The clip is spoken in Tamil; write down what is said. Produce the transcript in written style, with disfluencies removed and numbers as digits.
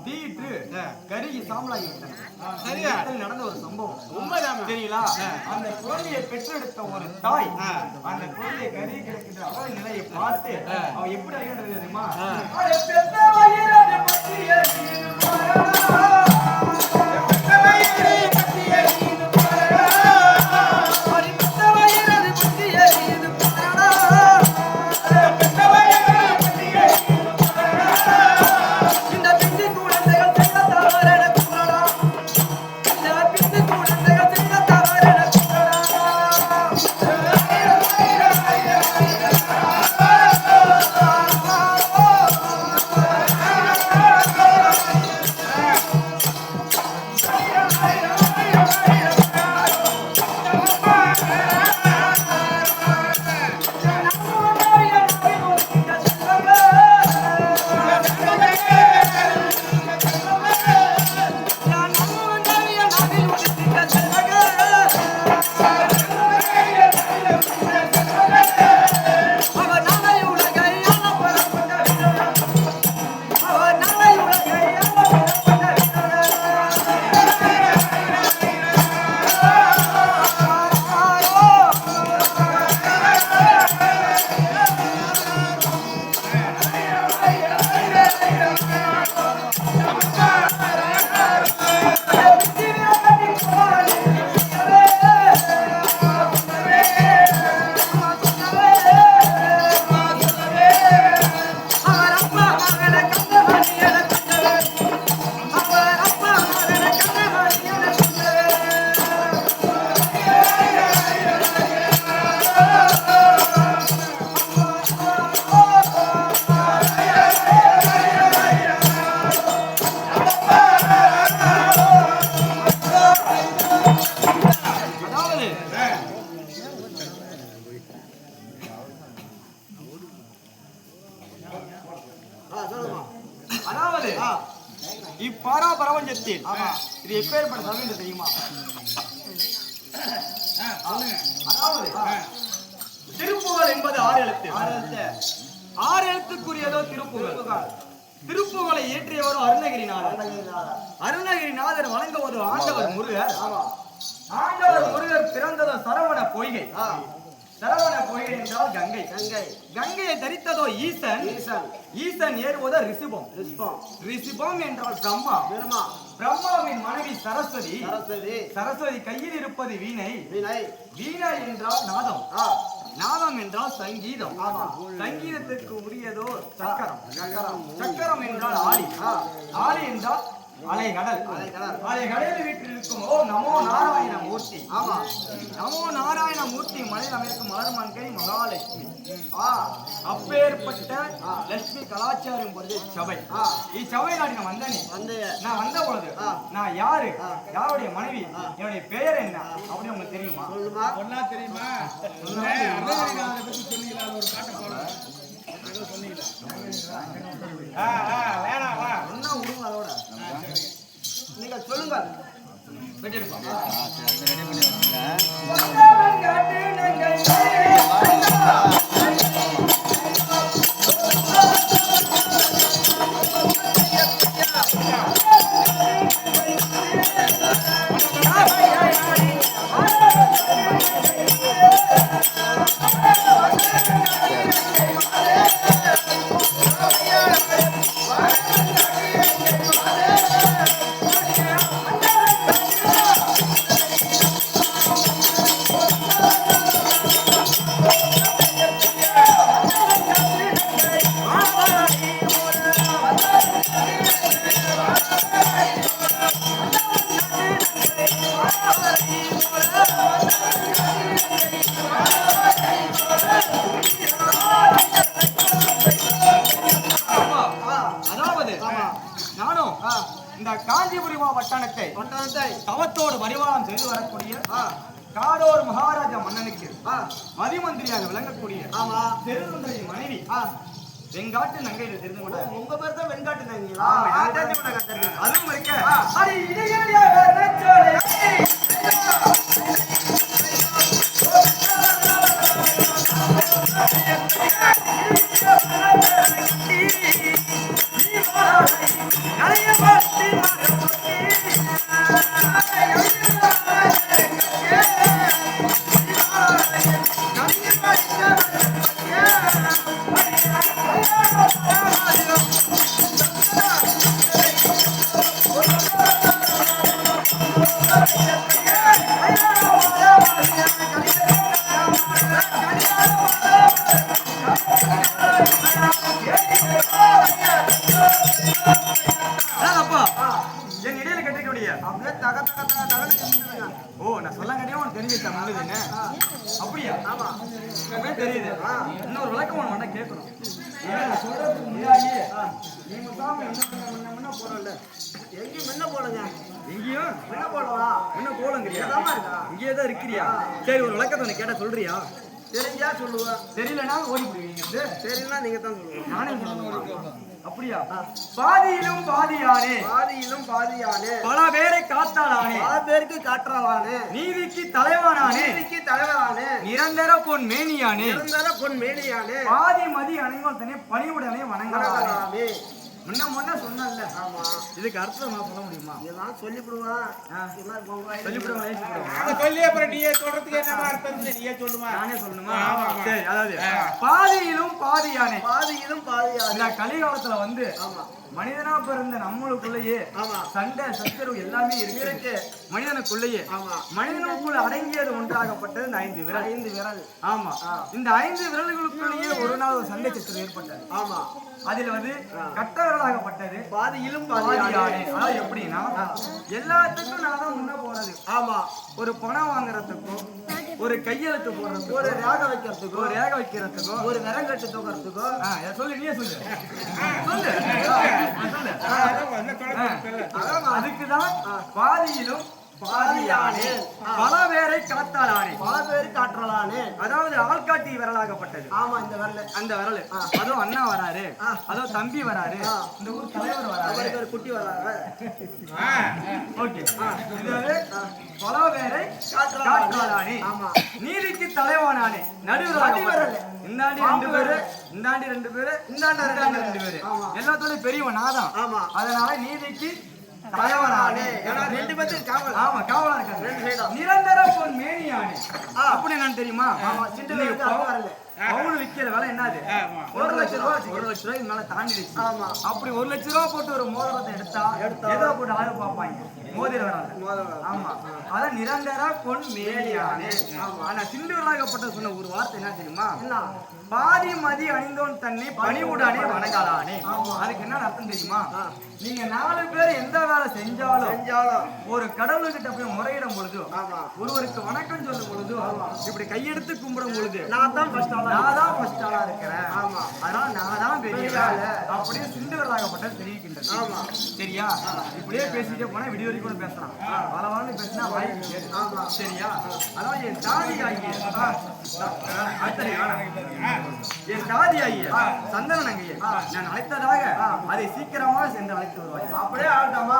தீயிட்டு கருகி சாம்பலாகி விட்டன. சரியா நடந்த ஒரு சம்பவம் உண்மைதான் தெரியலா. அந்த குழந்தையை பெற்றெடுத்த ஒரு தாய் அந்த குழந்தையை கருகி கிடக்கின்ற அவல நிலையை பார்த்து அவ எப்படி அறிகின்றது தெரியுமா? அதாவது இப்பாரா பிரபஞ்சத்தில் இது எப்பேற்பட்ட சபை என்று தெரியுமா? அதாவது திருப்புகழ் என்பது 6 எழுத்து. 6 எழுத்துக்குரியதோ திருப்புகழ். திருப்புகழை இயற்றியவரும் அருணகிரிநாதர் வழங்குவது ஆண்டவர் முருகர். ஆண்டவர் முருகர் பிறந்ததோ சரவண பொய்கை. சரவண பொய்கை என்றால் கங்கை. கங்கையை தரித்ததோ ஈசன். ஈசன் ஏறுவதோ ரிஷிபம். ரிஷிபம் என்றால் பிரம்மா. பிரம்மாவின் மனைவி சரஸ்வதி. சரஸ்வதி கையில் இருப்பது வீணை. வீணை என்றால் நாதம். நாதம் என்றால் சங்கீதம். சங்கீதத்திற்கு உரியதோ சக்கரம். சக்கரம் என்றால் ஆடி. ஆடி என்றால் அலைகடல். அலைகடலில் வீட்டில் ஓ நமோ நாராயண மூர்த்தி. நமோ நாராயண மூர்த்தி மலையில் அமைக்கும் மலர்மங்கை மகாலட்சுமி. அப்பேற்பட்ட லட்சுமி கலாச்சாரம் பொழுது சபை. இச்சபை நான் நான் வந்த பொழுது நான் யாரு, யாருடைய மனைவி, என்னுடைய பெயர் என்ன அப்படின்னு உங்களுக்கு தெரியுமா? தெரியுமா? என்ன உருவம் அதோட நீங்க சொல்லுங்க. இந்த காஞ்சிபுரி பட்டணத்தை தவத்தோடு பரிவாரம் செய்து வரக்கூடிய காடோர் மகாராஜா மன்னனுக்கு மதிமந்திரியாக விளங்கக்கூடிய திருநங்கை மனைவி வெங்காட்டு நங்கை தெரிந்து கொண்ட. உங்க பேர் தான் வெங்காட்டு நங்கைங்களா? அதுவும் இருக்க நிறைய அப்படியே தக தக தக தகன்னு கிண்டுதுங்க. ஓ நான் சொல்லங்கடியே உனக்கு தெரிஞ்சுச்சா நல்லதுன்னு அப்படியா ஆமா அப்படியே தெரியுது இன்னொரு விளக்கம் உன வேண்டாம் கேட்கணும் ஏன்னா நான் சொல்றதுக்கு முன்னாடியே நீ முத்தாம என்ன போறல எங்கேயும் முன்ன போடுங்க. எங்கேயும் முன்ன போடலாம். என்ன போலங்கிறியா இதாம்மா இருக்கா? இங்கேயே தான் இருக்கிறியா சரி ஒரு விளக்கத்தை உனக்கு கேட்டா சொல்றியா தெரிஞ்சா சொல்லுவேன். தெரியலனா ஓடி போடுவீங்க சரின்னா நீங்க தான் சொல்லுங்க. நானே சொல்லுவேன் அப்படியா பாதியிலும் பாதியானே பாதியிலும் பாதியானே பல பேரை காத்தாளானே பல பேருக்கு காட்டுறவானே நீதிக்கு தலைவனானே நீதிக்கு தலைவரானே நிரந்தர பொன் மேனியானே நிரந்தர பொன் மேனியானே பாதி மதி அணிவல் தனே பணிவுடனே வணங்கலானே வணங்கலாமே. முன்ன சொன்னல ஆமா இதுக்கு அர்த்தம் நான் சொல்ல முடியுமா இதெல்லாம் சொல்லிவிடுவான். சொல்லிவிடுவாங்களே நாங்க சொல்லி அப்புறம் நீயே சொல்றதுக்கு என்னமா அர்த்தம் இல்லை, நீயே சொல்லுமா. நானே சொல்லணுமா சரி அதாவது பாதியிலும் பாதியானே பாதியிலும் பாதியானே. இந்த கலிகாலத்துல வந்து ஆமா மனிதனா பிறந்த நம்மளுக்குள்ளேயே ஆமா சண்டை சச்சரவு எல்லாமே இருக்கு மனிதனுக்குள்ளேயே ஆமா மனிதனுக்குள்ள அடங்கியது ஒன்றாகப்பட்டது இந்த 5 விரல் 5 விரல். ஆமா இந்த 5 விரல்களுக்குள்ளேயே ஒரு நாள் ஒரு சண்டை சச்சரவு ஏற்பட்டது ஆமா அதுல வந்து கட்ட விரலாகப்பட்டது பாதியிலும் பாதியானே பாதியானே. அதாவது எப்படின்னா எல்லாத்துக்கும் நான் தான் முன்ன போறது ஆமா ஒரு பணம் வாங்குறதுக்கும் ஒரு கையெழுத்து போடுறதுக்கும் ஒரு ரேக வைக்கிறதுக்கோ ஒரு ரேக வைக்கிறதுக்கும் ஒரு விரங்கட்டு தூக்கிறதுக்கோ இதை சொல்லு நீயே சொல்லு சொல்லு சொல்லு அதான் என்ன சொல்றது? அதான் அதுக்குதான் பாதியிலும் பாதியானே பல பேரை காத்தாளானே பல பேரு காட்டுறலானே. அதாவது ஆள்காட்டி விரலாகப்பட்டது ஆமா இந்த விரல் அந்த விரல் அதுவும் அண்ணா வராரு அதுவும் தம்பி வராரு இந்த ஊர் தலைவர் வராரு அவருக்கு ஒரு குட்டி வராங்க. ஓகே இது வந்து பல பேரை காட்டுறலானே. காட்டாளானே ஆமா நீதிக்கு தலைவனானே நடுவிரல் இந்தாண்டி 2 பேரு இந்தாண்டி 2 பேரு இந்தாண்டி 2 பேரு ஆமா. எல்லாத்தோட பெரியவன் நாதான் ஆமா அதனால நீதிக்கு தலைவனானே ஏன்னா 2 பேத்துக்கு காவல். ஆமா காவலா இருக்காங்க 2 சைடும். நிரந்தர பொன் மேனியானே அப்படி என்னன்னு தெரியுமா ஆமா சிண்டு வந்து அது வரல. பவுன் விக்கிற விலை என்னது ஆமா. 1 லட்சம் ரூபாய் 1 லட்சம் ரூபாய்க்கு மேல தாண்டிடுச்சு ஆமா அப்படி 1 லட்சம் ரூபாய் போட்டு ஒரு மோதிரத்தை எடுத்தா ஏதோ போட்டு ஆளு பார்ப்பாங்க மோதிர வராது முதல்ல. ஆமா அதான் நிரந்தர பொன் மேனியானே ஆனா சிண்டு விலாகப்பட்ட சொன்ன ஒரு வார்த்தை என்ன தெரியுமா என்ன? பாதி மதி அணிந்தோன் தன்னை பணிவுடனே வணங்கலானே அதுக்கு என்ன அர்த்தம் தெரியுமா நீங்க 4 பேர் எந்த வேலை செஞ்சாலும் செஞ்சாலும் ஒரு கடவுள்கிட்ட போய் முறையிடும் பொழுது ஆமா ஒருவருக்கு வணக்கம் சொல்லும் பொழுது இப்படி கையெடுத்து கும்பிடும் பொழுது நான் தான் ஃபர்ஸ்ட் ஆளா. நான் தான் ஃபர்ஸ்ட் ஆளா இருக்கிறேன் ஆமா. அதனால நான் தான் பெரிய ஆளு அப்படியே சிண்டுவராகப்பட்ட தெரிவிக்கின்றது ஆமா சரியா இப்படியே பேசிட்டே போனா விடிய வரைக்கும் கூட பேசலாம் பல வாழ்ந்து பேசினா வாய்ப்பு கேட்கும். ஆமா. சரியா அதாவது என் தாதி ஆகிய என் தாதி ஆகிய சந்தன நங்கையை நான் அழைத்ததாக அதை சீக்கிரமாக சென்று அழைத்து வருவாங்க அப்படியே ஆகட்டாமா.